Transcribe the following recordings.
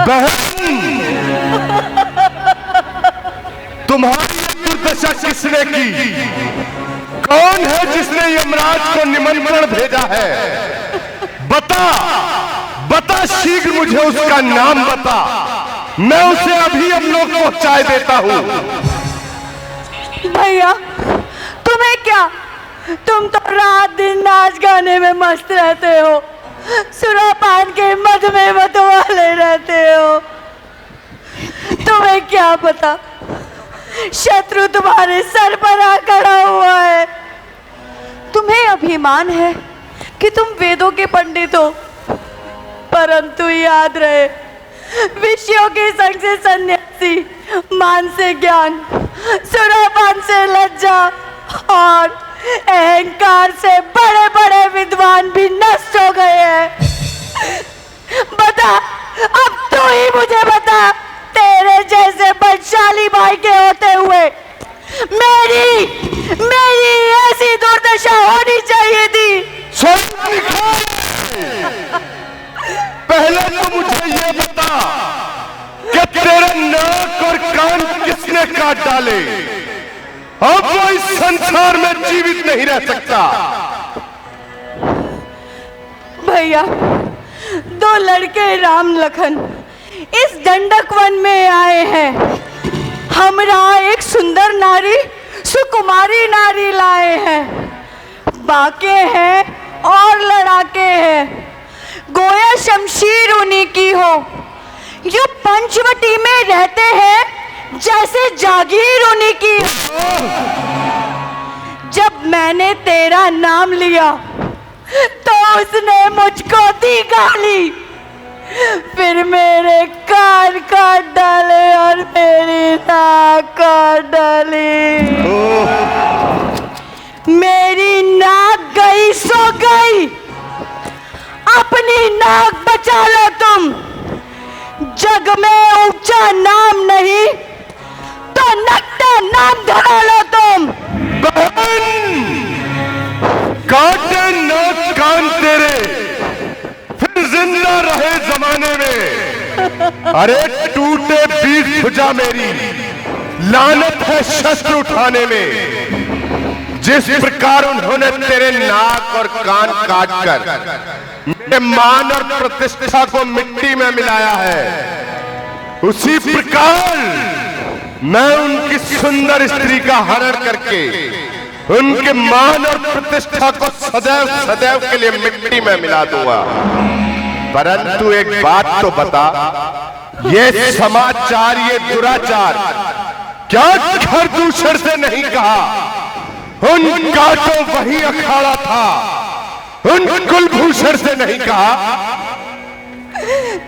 बहन, तुम्हारी दुर्दशा किसने की? कौन है जिसने यमराज को निमंत्रण भेजा है? बता बता, शीघ्र मुझे उसका नाम बता। मैं उसे अभी हम लोग पहुंचाए देता हूं। भैया, तुम्हें क्या? तुम तो रात दिन नाच गाने में मस्त रहते हो, सुरापान के मद में मतवाले रहते हो। तुम्हें क्या पता, शत्रु तुम्हारे सर पर आ खड़ा हुआ है। तुम्हें अभिमान है कि तुम वेदों के पंडित हो, परंतु याद रहे, विषयों के संग से सन्यासी, मान से ज्ञान, सुरापान से लज्जा और अहंकार से बड़े बड़े विद्वान भी नष्ट हो गए हैं। बता, अब तू ही मुझे बता, तेरे जैसे बलशाली भाई के होते हुए मेरी ऐसी दुर्दशा होनी चाहिए थी। पहले तो मुझे ये बता कि तेरा नाक और कान किसने काट डाले? अब वो इस संसार में जीवित नहीं रह सकता। भैया, दो लड़के राम लखन इस दंडक वन में आए हैं। हमरा एक सुंदर नारी, सुकुमारी नारी लाए हैं। बाके हैं और लड़ाके हैं, गोया शमशीर उन्हीं की हो। जो पंचवटी में रहते हैं जैसे जागीर उन्हीं की। जब मैंने तेरा नाम लिया तो उसने मुझको दी गाली, फिर मेरे कान काट डाले और मेरी नाक काट डाली। मेरी नाक गई सो गई, अपनी नाक बचा लो तुम। जग में ऊंचा नाम नहीं तो नकटा नाम धरा लो तुम। बहन, काटे नाक कान तेरे, फिर जिंदा रहे जमाने में। अरे टूटे बीच भुजा मेरी, लानत है शस्त्र उठाने में। जिस प्रकार उन्होंने तेरे नाक और कान काटकर मेरे मान और प्रतिष्ठा को मिट्टी में मिलाया है, उसी प्रकार मैं उनकी सुंदर स्त्री का हरण करके उनके मान और प्रतिष्ठा को सदैव सदैव के लिए मिट्टी में मिला दूंगा। परंतु एक बात तो बता, ये समाचार, ये दुराचार क्या घर दूसर से नहीं कहा? उनका तो वही अखाड़ा था, उन कुलभूषण से नहीं कहा?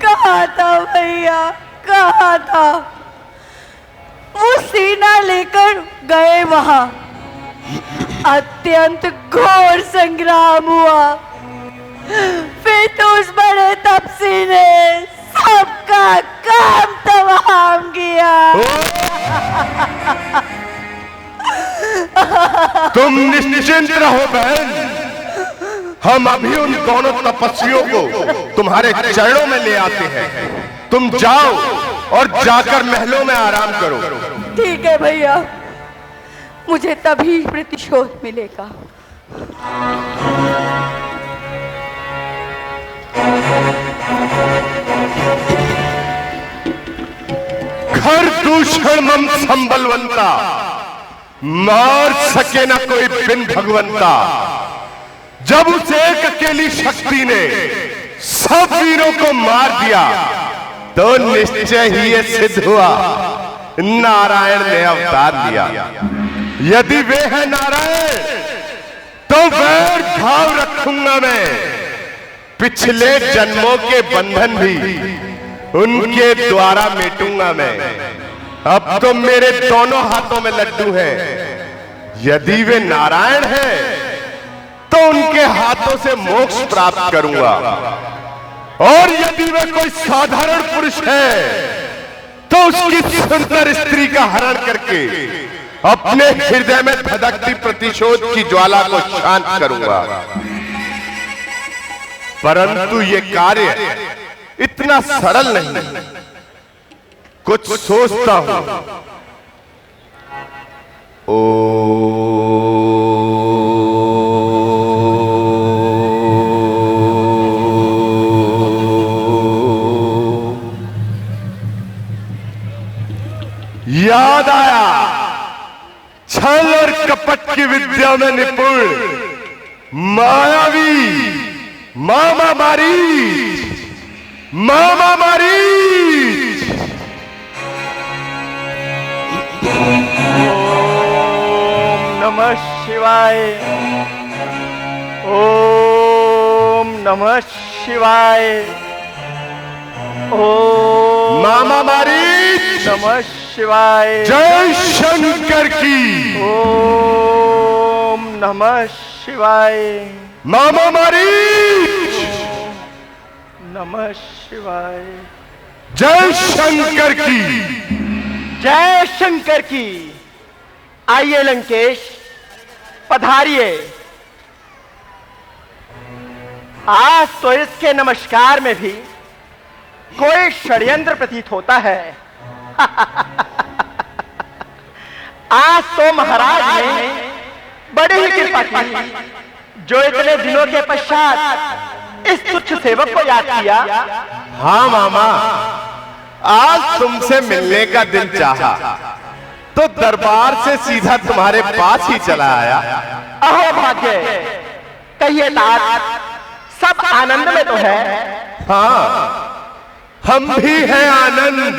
कहा था भैया, कहा था। वो सीना लेकर गए वहां, अत्यंत घोर संग्राम हुआ। फिर तो उस बड़े तपसी ने सबका काम तमाम किया। तुम निश्चिंत रहो बहन, हम अभी उन दोनों तपस्वियों को तुम्हारे चरणों में ले आते हैं। तुम जाओ और जाकर महलों में आराम करो। ठीक है भैया, मुझे तभी प्रतिशोध मिलेगा। घर दूषण मम संबलवंता, मार सके न कोई बिन भगवंता। जब उस एक अकेली शक्ति ने सब वीरों को मार दिया तो निश्चय ही ये सिद्ध हुआ, नारायण ने अवतार लिया। यदि वे हैं नारायण तो वैर भाव रखूंगा मैं। पिछले जन्मों के बंधन भी उनके द्वारा मिटूंगा मैं। अब तो मेरे दोनों हाथों में लड्डू हैं। यदि वे नारायण हैं तो उनके हाथों से मोक्ष प्राप्त करूंगा, और यदि वे कोई साधारण पुरुष है तो उसकी सुंदर स्त्री का हरण करके अपने हृदय में धधकती प्रतिशोध की ज्वाला को शांत करूंगा। परंतु ये कार्य इतना सरल नहीं, कुछ सोचता हूं। याद आया, छल और कपट की विद्या में निपुण मायावी मामा मारीच, मामा मारीच। ओम नमः शिवाय, ओम नमः शिवाय, ओम मामा मारीच, नमः शिवाय, जय शंकर की। ओम नमः शिवाय, मामा मारीच, नमः शिवाय, जय शंकर की। जय शंकर की। आइए लंकेश, पधारिए। आज तो इसके नमस्कार में भी कोई षड्यंत्र प्रतीत होता है। आज तो महाराज ने बड़ी ही कृपा की, जो इतने दिनों के पश्चात इस तुच्छ सेवक को याद किया। हाँ मामा, आज तुमसे मिलने का दिल चाहा तो दरबार से सीधा तुम्हारे पास ही चला आया। अहो भाग्य, कहिए तात, सब आनंद में तो है। हाँ, हम भी हैं आनंद।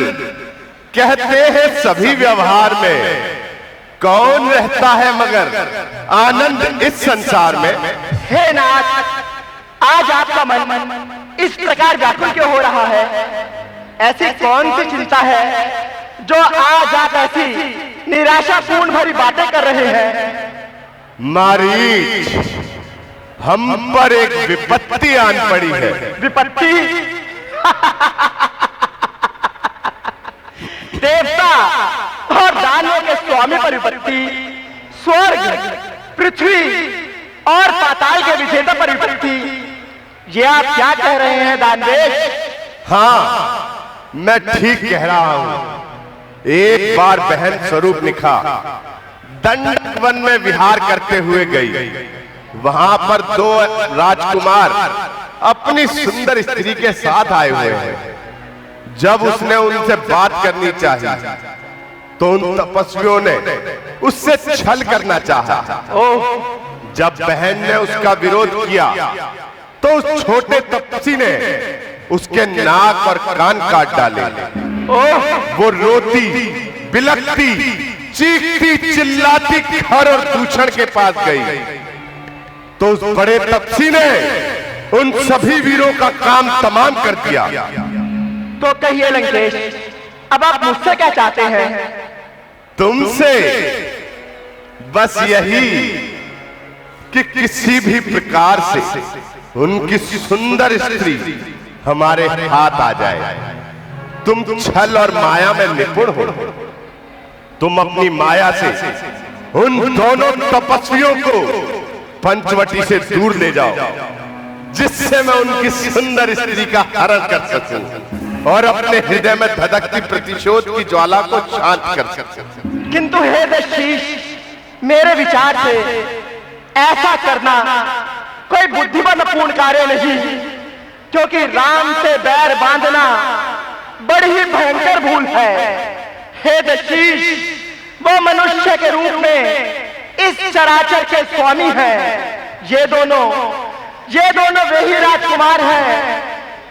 कहते हैं सभी व्यवहार में कौन रहता है मगर आनंद इस संसार में। हे नाथ, आज आपका मन इस प्रकार व्याकुल क्यों हो रहा है? ऐसी कौन सी चिंता है जो आज आप ऐसी निराशापूर्ण भरी बातें कर रहे हैं? मारीच, हम पर एक विपत्ति आन पड़ी है। विपत्ति? देवता और दानवों के स्वामी पर विपत्ति, स्वर्ग, पृथ्वी और पाताल के विजेता पर विपत्ति। ये आप क्या कह रहे हैं दानवेश? हाँ, मैं ठीक कह रहा हूं। एक बार बहन स्वरूप निखा दंडक वन में विहार करते हुए गई। वहां पर दो राजकुमार अपनी सुंदर स्त्री के साथ आए हुए हैं। जब उसने उनसे बात करनी चाहिए तो उन तपस्वियों ने उससे छल करना चाहा। जब बहन ने उसका विरोध किया तो उस छोटे तपस्वी ने उसके नाक और कान काट डाले। वो रोती, बिलखती, चीखती, चिल्लाती खर और दूषण के पास गई तो उस बड़े तपस्वी ने उन सभी वीरों का काम तमाम कर दिया। तो कहिए लंकेश, अब आप मुझसे क्या चाहते हैं? तुमसे बस यही कि किसी भी प्रकार से उनकी सुंदर स्त्री हमारे हाथ आ जाए। तुम छल और माया में निपुण हो। तुम अपनी माया से उन दोनों तपस्वियों को पंचवटी से दूर ले जाओ, जिससे मैं उनकी सुंदर स्त्री का हरण कर सकूं और अपने हृदय में धधकती प्रतिशोध की ज्वाला को शांत कर सकूं। किंतु हे दशीष, मेरे विचार से ऐसा करना कोई बुद्धिमानपूर्ण कार्य नहीं, क्योंकि राम से बैर बांधना बड़ी ही भयंकर भूल है। हे दशीष, वो मनुष्य के रूप में इस चराचर के स्वामी हैं। ये दोनों वे ही राजकुमार हैं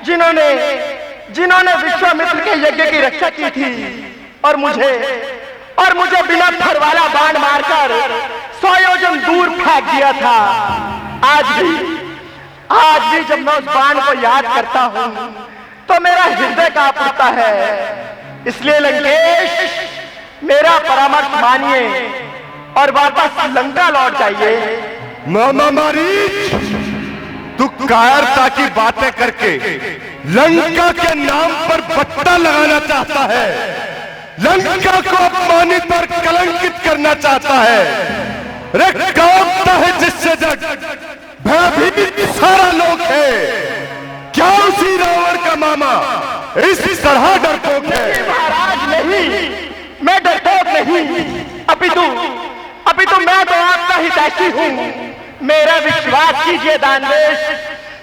जिन्होंने विश्वामित्र के यज्ञ की रक्षा की थी और मुझे बिना फर वाला बाण मारकर 100 योजन दूर फेंक दिया था। आज भी जब मैं उस बाण को याद करता हूं तो मेरा हृदय कांप उठता है। इसलिए लंकेश, मेरा परामर्श मानिए और वापस लंका लौट जाइए। मामा मारीच, तू कायरता की बातें करके लंका के नाम पर बट्टा लगाना चाहता है, लंका को अपमानित और कलंकित करना चाहता है। रे कांपता है जिससे जग, भयभीत सारा लोग है। क्या उसी रावण का मामा इस तरह डरपोक है। महाराज नहीं, मैं डरपोक नहीं, अपितु मैं तो आपका हितैषी हूँ। मेरा विश्वास कीजिए दानवेश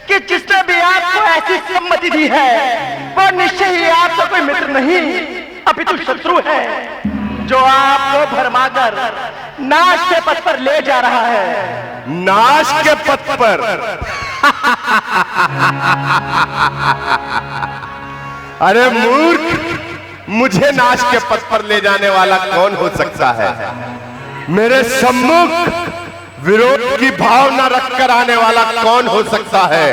कि जिसने भी आपको ऐसी सम्मति दी है वो निश्चय ही आपका कोई मित्र नहीं अपितु शत्रु है, जो आपको भरमाकर नाश के पथ पर ले जा रहा है। नाश के पथ पर? अरे मूर्ख, मुझे नाश के पथ पर ले जाने वाला कौन हो सकता है? मेरे सम्मुख विरोध की भावना रखकर आने वाला कौन हो सकता है?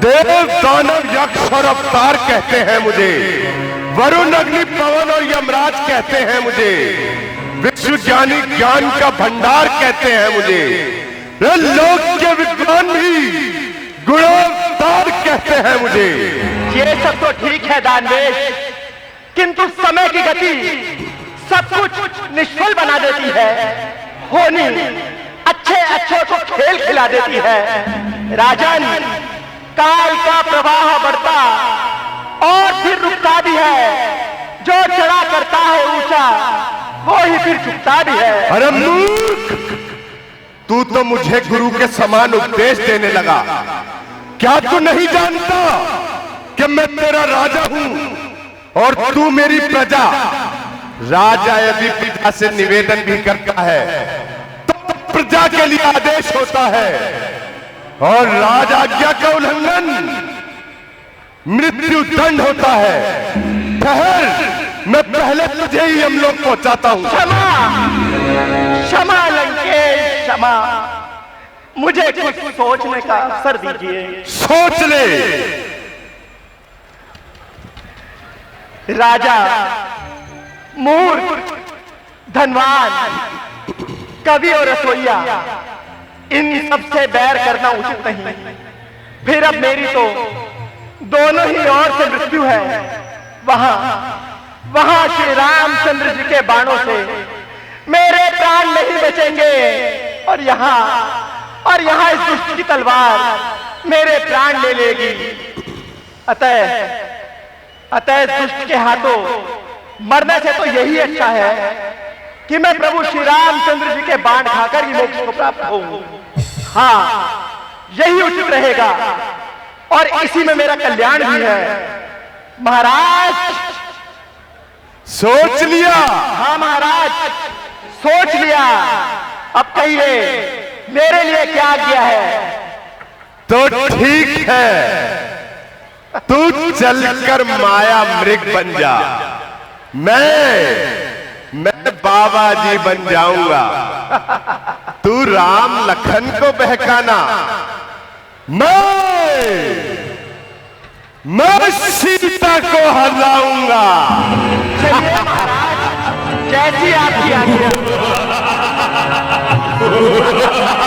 देव, दानव, यक्ष और अवतार कहते हैं मुझे, वरुण, अग्नि, पवन और यमराज कहते हैं मुझे, विश्व ज्ञानी ज्ञान का भंडार कहते हैं मुझे, लोक के विद्वान भी गुणोत्तार कहते हैं मुझे। ये सब तो ठीक है दानवेश, किंतु समय की गति सब कुछ निष्फल बना देती है। होनी अच्छे को खेल खिला देती है। राजन, काल का प्रवाह बढ़ता और फिर रुकता भी है। जो चढ़ा करता है ऊंचा वो ही फिर झुकता भी है। अरे मूर्ख, तू तो मुझे गुरु के समान उपदेश देने लगा। क्या तू नहीं जानता कि मैं तेरा राजा हूं और तू मेरी प्रजा? राजा यदि पिता से निवेदन भी करता है तो प्रजा के लिए आदेश होता है, और राजा आज्ञा का उल्लंघन मृत्यु दंड होता है। ठहर, मैं पहले तुझे ही यमलोक पहुंचाता हूं। क्षमा लंकेश, क्षमा। मुझे कुछ सोचने का अवसर दीजिए। सोच ले। राजा, मूर्ख, धनवान, कवि और रसोइया, इन सबसे बैर करना उचित नहीं। फिर अब मेरी तो दोनों ही ओर से मृत्यु है। वहां श्री रामचंद्र जी के बाणों से मेरे प्राण नहीं बचेंगे, और यहाँ इस दुष्ट की तलवार मेरे प्राण ले लेगी। अतः इस दुष्ट के हाथों मरने से तो यही अच्छा है कि मैं प्रभु श्री रामचंद्र जी के बाण खाकर ही मोक्ष को प्राप्त हूं। हाँ, यही उचित रहेगा और इसी में मेरा कल्याण भी है। महाराज, सोच लिया? हाँ महाराज, सोच लिया। अब कहिए मेरे लिए क्या किया है? तो ठीक है, तू चलकर माया मृग बन जा, मैं बाबा जी बन जाऊंगा। तू राम लखन को बहकाना, मैं सीता को हराऊंगा। चलिए महाराज, जैसी आपकी आज्ञा।